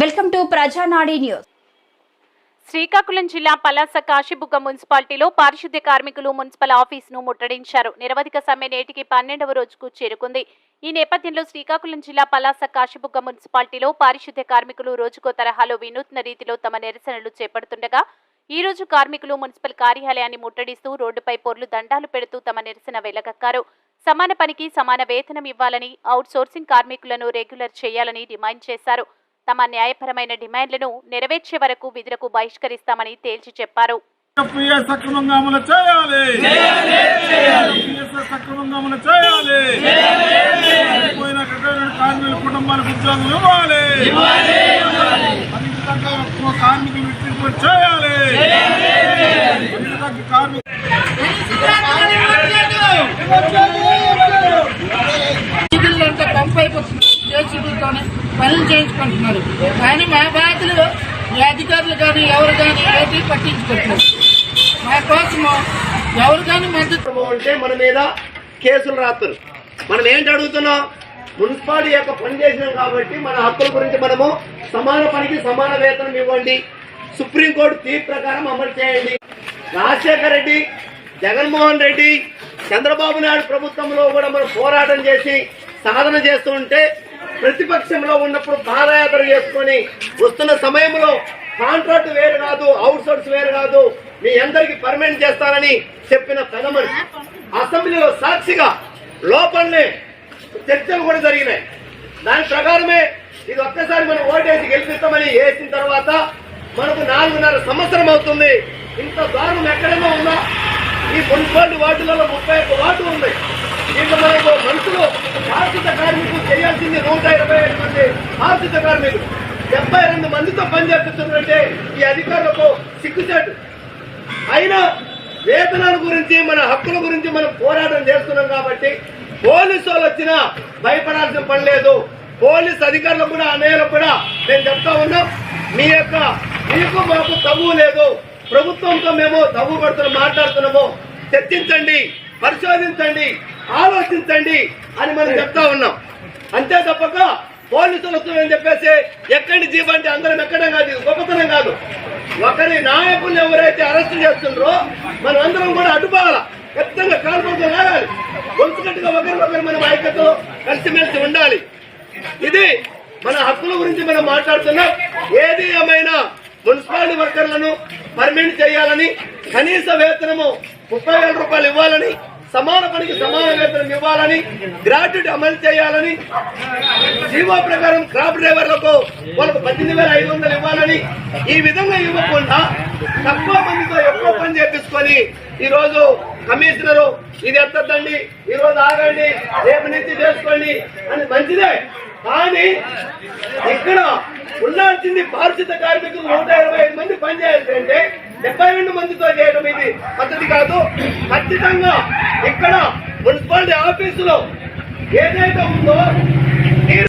Welcome to ప్రజానాడి news. Srikakulam జిల్లా పలాస కాశీబుగ్గ మున్సిపాలిటీలో పారిశుద్ధ్య కార్మికులు మున్సిపల్ ఆఫీసును ముట్టడించారు. నిరవధిక సమ్మె నేటికి 12వ రోజుకు చేరుకుంది. ఈ నేపథ్యంలో శ్రీకాకుళం జిల్లా పలాస కాశీబుగ్గ మున్సిపాలిటీలో పారిశుద్ధ్య కార్మికులు రోజుకో తరహాలో వినూత్న రీతిలో తమ నిరసనలు చేపడుతుండగా ఈ రోజు కార్మికులు మున్సిపల్ కార్యాలయాన్ని ముట్టడిస్తూ రోడ్డుపై పొర్లు దండాలు పెడుతూ తమ నిరసన వెళ్లగక్కారు. సమాన పనికి సమాన వేతనం ఇవ్వాలని, అవుట్ సోర్సింగ్ కార్మికులను రెగ్యులర్ చేయాలని డిమాండ్ చేశారు. తమ న్యాయపరమైన డిమాండ్లను నెరవేర్చే వరకు విధులకు బహిష్కరిస్తామని తేల్చి చెప్పారు. పనులు చేయించుకుంటున్నారు. కానీ మా బాధ్యులు అధికారులు కానీ ఎవరు కానీ ఏది పట్టించుకుంటున్నారు. మా కోసము ఎవరు కానీ మద్దతు ఉంటే మన మీద కేసులు రాస్తారు. మనం ఏంటి అడుగుతున్నాం? మున్సిపాలిటీ యొక్క పని చేసినాం కాబట్టి మన హక్కుల గురించి మనము సమాన పనికి సమాన వేతనం ఇవ్వండి, సుప్రీంకోర్టు తీర్పు ప్రకారం అమలు చేయండి. రాజశేఖర రెడ్డి, జగన్మోహన్ రెడ్డి, చంద్రబాబు నాయుడు ప్రభుత్వంలో కూడా మనం పోరాటం చేసి సాధన చేస్తూ ఉంటే ప్రతిపక్షంలో ఉన్నప్పుడు పాదయాత్ర చేసుకుని వస్తున్న సమయంలో కాంట్రాక్ట్ వేరు కాదు, అవుట్ సోర్స్ వేరు కాదు, మీ అందరికి పర్మనెంట్ చేస్తానని చెప్పిన పెదమని అసెంబ్లీలో సాక్షిగా లోపలనే చర్చలు కూడా జరిగినాయి. దాని ప్రకారమే ఇది ఒక్కసారి మనం ఓటేసి గెలిపిస్తామని వేసిన తర్వాత మనకు 4.5 సంవత్సరం అవుతుంది. ఇంత దారుణం ఎక్కడైనా ఉందా? ఈ మున్సిపాలిటీ వార్డులలో 31 వార్డు ఉంది. దీంట్లో మనకు మనుషులు పారిశుద్ధ కార్మికులు చేయాల్సింది 125 మంది పారిశుద్ధ కార్మికులు 72 మందితో పనిచేస్తున్నారంటే ఈ అధికారులకు సిగ్గుచాటు. అయినా వేతనాల గురించి, మన హక్కుల గురించి మనం పోరాటం చేస్తున్నాం కాబట్టి పోలీసు వాళ్ళు వచ్చినా భయపడాల్సిన పని లేదు. పోలీసు అధికారులకు కూడా, అన్నయ్యలకు కూడా నేను చెప్తా ఉన్నాం, మీకు మాకు తగువ లేదు. ప్రభుత్వంతో మేము తగువ పడుతున్నాం, మాట్లాడుతున్నాము. చర్చించండి, పరిశోధించండి, ఆలోచించండి అని మనం చెప్తా ఉన్నాం. అంతే తప్పక పోలీసులు వస్తున్నారని చెప్పేసి ఎక్కడి జీవం అంటే అందరం ఎక్కడం కాదు, ఇది గొప్పతనం కాదు. ఒకరి నాయకుల్ని ఎవరైతే అరెస్ట్ చేస్తున్నారో మనం అందరం కూడా అడ్డుపోవాల, ఖచ్చితంగా కాల్పంతో లాగాలి. గొంతుకట్టుగా ఒకరికొకరు మనం ఐక్యతో కలిసిమెలిసి ఉండాలి. ఇది మన హక్కుల గురించి మనం మాట్లాడుతున్నాం. ఏది ఏమైనా మున్సిపాలిటీ వర్కర్లను పర్మనెంట్ చేయాలని, కనీస వేతనము 30,000 రూపాయలు ఇవ్వాలని, సమాన పనికి సమాన వేతనం ఇవ్వాలని, గ్రాట్యుటీ అమలు చేయాలని, జీవో ప్రకారం క్రాప్ డ్రైవర్లకు వాళ్ళకు 18,500 ఇవ్వాలని, ఈ విధంగా ఇవ్వకుండా తక్కువ మందితో ఎక్కువ పని చేపించుకొని ఈరోజు కమిషనరు ఇది ఎత్తద్దండి, ఈరోజు ఆగండి, రేపు నుంచి చేసుకోండి అని మంచిదే. కానీ ఇక్కడ ఉండాల్సింది పారిశుద్ధ కార్మికులు 125 మంది పనిచేయాల్సి అంటే 72 మందితో చేయడం ఇది పద్ధతి కాదు. ఖచ్చితంగా ఇక్కడ మున్సిపాలిటీ ఆఫీసులో ఏదైతే ఉందో